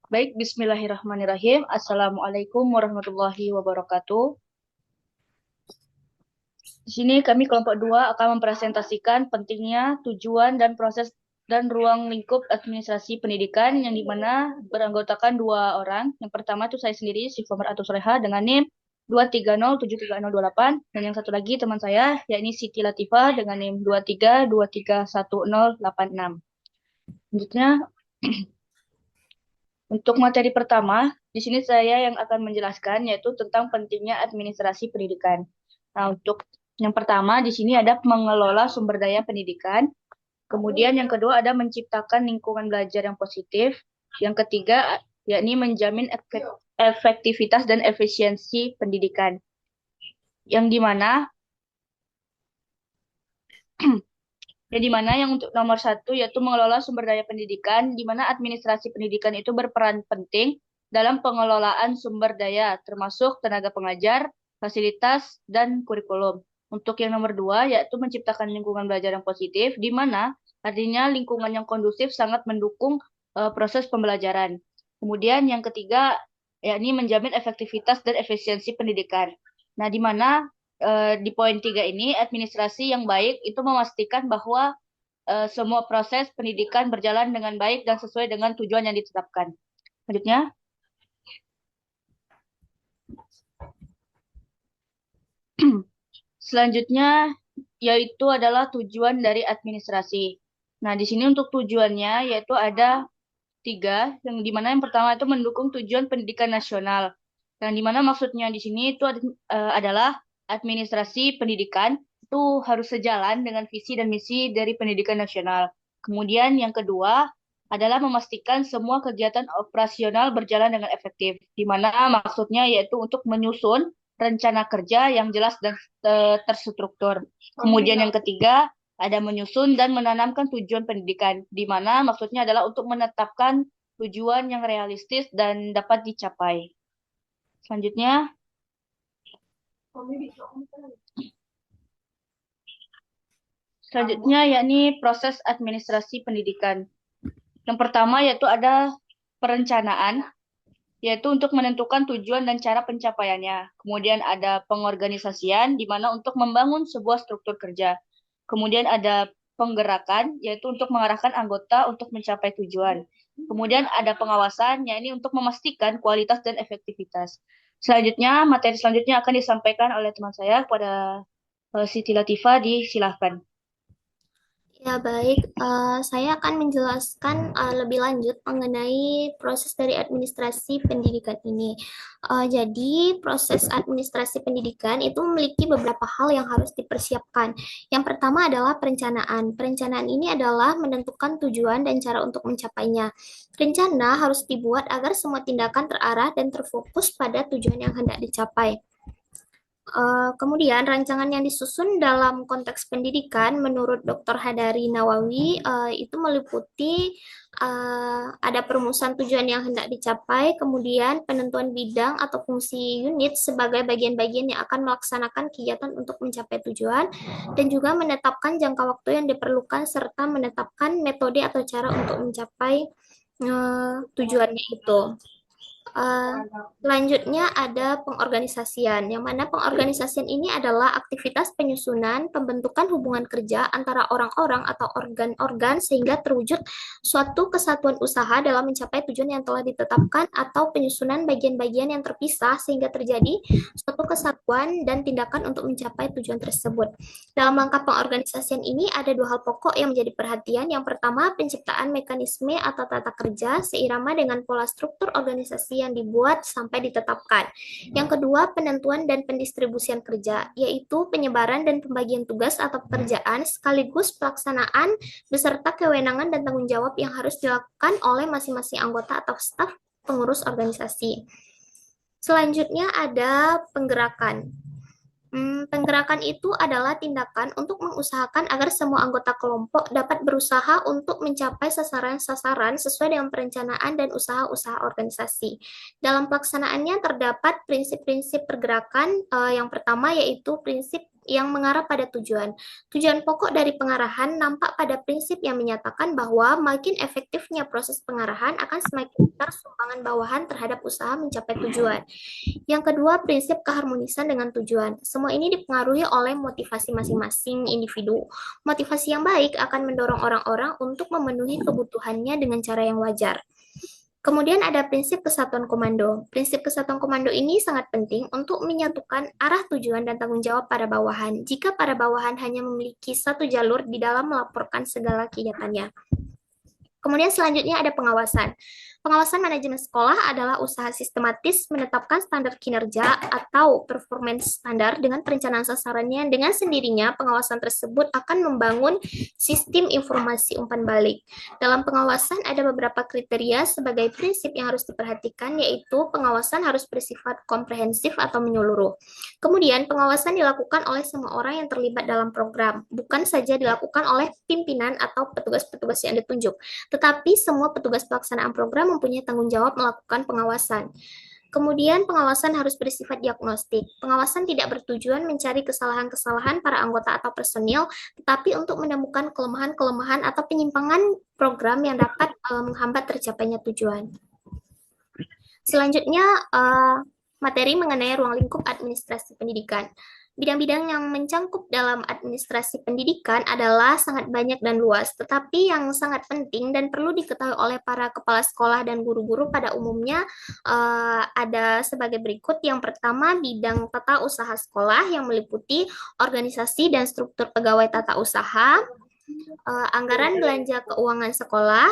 Baik, bismillahirrahmanirrahim. Assalamualaikum warahmatullahi wabarakatuh. Di sini kami kelompok 2 akan mempresentasikan pentingnya tujuan dan proses dan ruang lingkup administrasi pendidikan yang dimana beranggotakan dua orang. Yang pertama itu saya sendiri, Syifa Mar'atu Soleha dengan NIM 230730028 dan yang satu lagi teman saya yakni Siti Latifah dengan NIM 232310086. Selanjutnya untuk materi pertama, di sini saya yang akan menjelaskan yaitu tentang pentingnya administrasi pendidikan. Nah, untuk yang pertama di sini ada mengelola sumber daya pendidikan. Kemudian yang kedua ada menciptakan lingkungan belajar yang positif. Yang ketiga yakni menjamin efektivitas dan efisiensi pendidikan. Yang dimana yang untuk nomor satu yaitu mengelola sumber daya pendidikan, di mana administrasi pendidikan itu berperan penting dalam pengelolaan sumber daya, termasuk tenaga pengajar, fasilitas, dan kurikulum. Untuk yang nomor dua, yaitu menciptakan lingkungan belajar yang positif, di mana artinya lingkungan yang kondusif sangat mendukung proses pembelajaran. Kemudian yang ketiga, yakni menjamin efektivitas dan efisiensi pendidikan. Nah, di mana di poin tiga ini, administrasi yang baik itu memastikan bahwa semua proses pendidikan berjalan dengan baik dan sesuai dengan tujuan yang ditetapkan. Selanjutnya, selanjutnya yaitu adalah tujuan dari administrasi. Nah, di sini untuk tujuannya yaitu ada tiga, yang dimana yang pertama itu mendukung tujuan pendidikan nasional. Yang dimana maksudnya di sini itu adalah administrasi pendidikan itu harus sejalan dengan visi dan misi dari pendidikan nasional. Kemudian yang kedua adalah memastikan semua kegiatan operasional berjalan dengan efektif, di mana maksudnya yaitu untuk menyusun rencana kerja yang jelas dan terstruktur. Kemudian yang ketiga ada menyusun dan menanamkan tujuan pendidikan, di mana maksudnya adalah untuk menetapkan tujuan yang realistis dan dapat dicapai. Selanjutnya, yakni proses administrasi pendidikan. Yang pertama yaitu ada perencanaan, yaitu untuk menentukan tujuan dan cara pencapaiannya. Kemudian ada pengorganisasian, di mana untuk membangun sebuah struktur kerja. Kemudian ada penggerakan, yaitu untuk mengarahkan anggota untuk mencapai tujuan. Kemudian ada pengawasan, yakni untuk memastikan kualitas dan efektivitas. Selanjutnya, materi selanjutnya akan disampaikan oleh teman saya kepada Siti Latifah, disilahkan. Ya, baik. Saya akan menjelaskan lebih lanjut mengenai proses dari administrasi pendidikan ini. Jadi, proses administrasi pendidikan itu memiliki beberapa hal yang harus dipersiapkan. Yang pertama adalah perencanaan. Perencanaan ini adalah menentukan tujuan dan cara untuk mencapainya. Rencana harus dibuat agar semua tindakan terarah dan terfokus pada tujuan yang hendak dicapai. Kemudian rancangan yang disusun dalam konteks pendidikan menurut Dr. Hadari Nawawi itu meliputi ada perumusan tujuan yang hendak dicapai, kemudian penentuan bidang atau fungsi unit sebagai bagian-bagian yang akan melaksanakan kegiatan untuk mencapai tujuan, dan juga menetapkan jangka waktu yang diperlukan serta menetapkan metode atau cara untuk mencapai tujuannya itu. Uh, Selanjutnya ada pengorganisasian, yang mana pengorganisasian ini adalah aktivitas penyusunan, pembentukan hubungan kerja antara orang-orang atau organ-organ sehingga terwujud suatu kesatuan usaha dalam mencapai tujuan yang telah ditetapkan, atau penyusunan bagian-bagian yang terpisah sehingga terjadi suatu kesatuan dan tindakan untuk mencapai tujuan tersebut. Dalam langkah pengorganisasian ini ada dua hal pokok yang menjadi perhatian. Yang pertama, penciptaan mekanisme atau tata kerja seirama dengan pola struktur organisasi yang dibuat sampai ditetapkan. Yang kedua, penentuan dan pendistribusian kerja, yaitu penyebaran dan pembagian tugas atau pekerjaan sekaligus pelaksanaan beserta kewenangan dan tanggung jawab yang harus dilakukan oleh masing-masing anggota atau staf pengurus organisasi. Selanjutnya ada penggerakan. Penggerakan itu adalah tindakan untuk mengusahakan agar semua anggota kelompok dapat berusaha untuk mencapai sasaran-sasaran sesuai dengan perencanaan dan usaha-usaha organisasi. Dalam pelaksanaannya terdapat prinsip-prinsip pergerakan. Yang pertama yaitu prinsip yang mengarah pada tujuan. Tujuan pokok dari pengarahan nampak pada prinsip yang menyatakan bahwa makin efektifnya proses pengarahan akan semakin besar sumbangan bawahan terhadap usaha mencapai tujuan. Yang kedua, prinsip keharmonisan dengan tujuan. Semua ini dipengaruhi oleh motivasi masing-masing individu. Motivasi yang baik akan mendorong orang-orang untuk memenuhi kebutuhannya dengan cara yang wajar. Kemudian ada prinsip kesatuan komando. Prinsip kesatuan komando ini sangat penting untuk menyatukan arah tujuan dan tanggung jawab para bawahan. Jika para bawahan hanya memiliki satu jalur di dalam melaporkan segala kegiatannya. Kemudian selanjutnya ada pengawasan. Pengawasan manajemen sekolah adalah usaha sistematis menetapkan standar kinerja atau performance standar dengan perencanaan sasarannya. Dengan sendirinya, pengawasan tersebut akan membangun sistem informasi umpan balik. Dalam pengawasan ada beberapa kriteria sebagai prinsip yang harus diperhatikan, yaitu pengawasan harus bersifat komprehensif atau menyeluruh. Kemudian, pengawasan dilakukan oleh semua orang yang terlibat dalam program, bukan saja dilakukan oleh pimpinan atau petugas-petugas yang ditunjuk, tetapi semua petugas pelaksanaan program mempunyai tanggung jawab melakukan pengawasan. Kemudian pengawasan harus bersifat diagnostik. Pengawasan tidak bertujuan mencari kesalahan-kesalahan para anggota atau personil, tetapi untuk menemukan kelemahan-kelemahan atau penyimpangan program yang dapat menghambat tercapainya tujuan. Selanjutnya, materi mengenai ruang lingkup administrasi pendidikan. Bidang-bidang yang mencangkup dalam administrasi pendidikan adalah sangat banyak dan luas, tetapi yang sangat penting dan perlu diketahui oleh para kepala sekolah dan guru-guru pada umumnya ada sebagai berikut. Yang pertama, bidang tata usaha sekolah yang meliputi organisasi dan struktur pegawai tata usaha, anggaran belanja keuangan sekolah,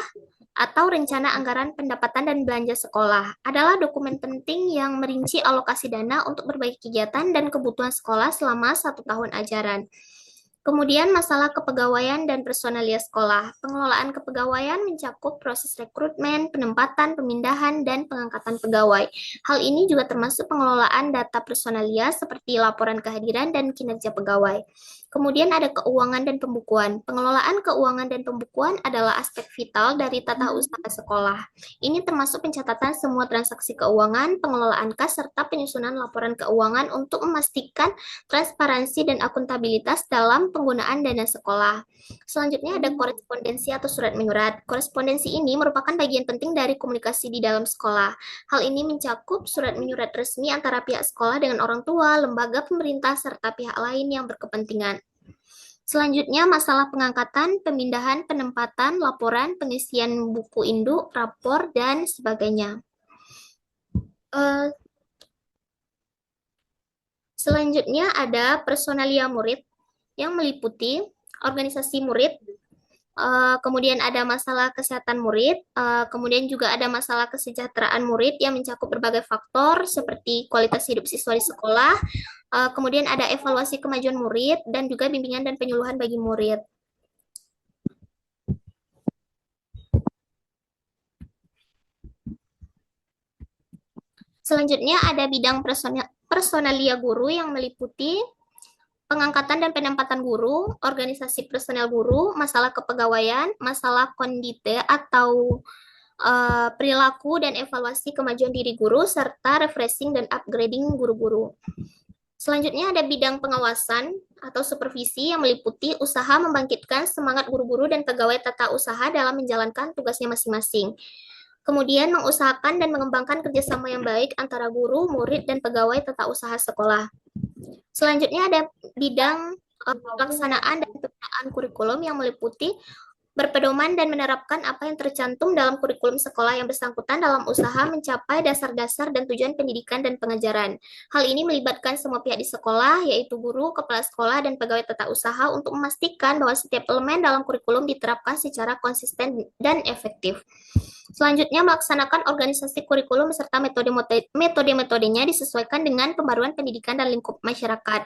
atau rencana anggaran pendapatan dan belanja sekolah adalah dokumen penting yang merinci alokasi dana untuk berbagai kegiatan dan kebutuhan sekolah selama 1 tahun ajaran. Kemudian masalah kepegawaian dan personalia sekolah. Pengelolaan kepegawaian mencakup proses rekrutmen, penempatan, pemindahan, dan pengangkatan pegawai. Hal ini juga termasuk pengelolaan data personalia seperti laporan kehadiran dan kinerja pegawai. Kemudian ada keuangan dan pembukuan. Pengelolaan keuangan dan pembukuan adalah aspek vital dari tata usaha sekolah. Ini termasuk pencatatan semua transaksi keuangan, pengelolaan kas, serta penyusunan laporan keuangan untuk memastikan transparansi dan akuntabilitas dalam penggunaan dana sekolah. Selanjutnya ada korespondensi atau surat menyurat. Korespondensi ini merupakan bagian penting dari komunikasi di dalam sekolah. Hal ini mencakup surat menyurat resmi antara pihak sekolah dengan orang tua, lembaga pemerintah, serta pihak lain yang berkepentingan. Selanjutnya, masalah pengangkatan, pemindahan, penempatan, laporan, pengisian buku induk, rapor, dan sebagainya. Selanjutnya ada personalia murid yang meliputi organisasi murid, kemudian ada masalah kesehatan murid, kemudian juga ada masalah kesejahteraan murid yang mencakup berbagai faktor seperti kualitas hidup siswa di sekolah, kemudian ada evaluasi kemajuan murid, dan juga bimbingan dan penyuluhan bagi murid. Selanjutnya ada bidang personalia guru yang meliputi pengangkatan dan penempatan guru, organisasi personel guru, masalah kepegawaian, masalah kondite atau perilaku dan evaluasi kemajuan diri guru, serta refreshing dan upgrading guru-guru. Selanjutnya ada bidang pengawasan atau supervisi yang meliputi usaha membangkitkan semangat guru-guru dan pegawai tata usaha dalam menjalankan tugasnya masing-masing. Kemudian mengusahakan dan mengembangkan kerjasama yang baik antara guru, murid, dan pegawai tata usaha sekolah. Selanjutnya ada bidang pelaksanaan dan pembinaan kurikulum yang meliputi berpedoman dan menerapkan apa yang tercantum dalam kurikulum sekolah yang bersangkutan dalam usaha mencapai dasar-dasar dan tujuan pendidikan dan pengajaran. Hal ini melibatkan semua pihak di sekolah, yaitu guru, kepala sekolah, dan pegawai tata usaha untuk memastikan bahwa setiap elemen dalam kurikulum diterapkan secara konsisten dan efektif. Selanjutnya, melaksanakan organisasi kurikulum serta metode-metodenya disesuaikan dengan pembaruan pendidikan dan lingkup masyarakat.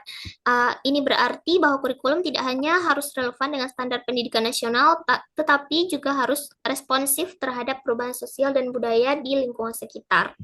Ini berarti bahwa kurikulum tidak hanya harus relevan dengan standar pendidikan nasional, tetapi juga harus responsif terhadap perubahan sosial dan budaya di lingkungan sekitar.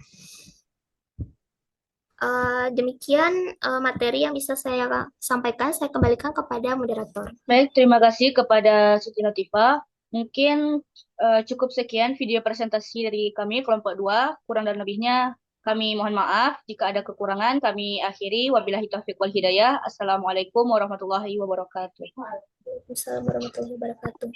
Demikian materi yang bisa saya sampaikan. Saya kembalikan kepada moderator. Baik, terima kasih kepada Siti Latifah. Mungkin cukup sekian video presentasi dari kami kelompok 2. Kurang dan lebihnya Kami mohon maaf jika ada kekurangan. Kami akhiri. Wabillahi taufiq wal hidayah. Assalamualaikum warahmatullahi wabarakatuh. Waalaikumsalam warahmatullahi wabarakatuh.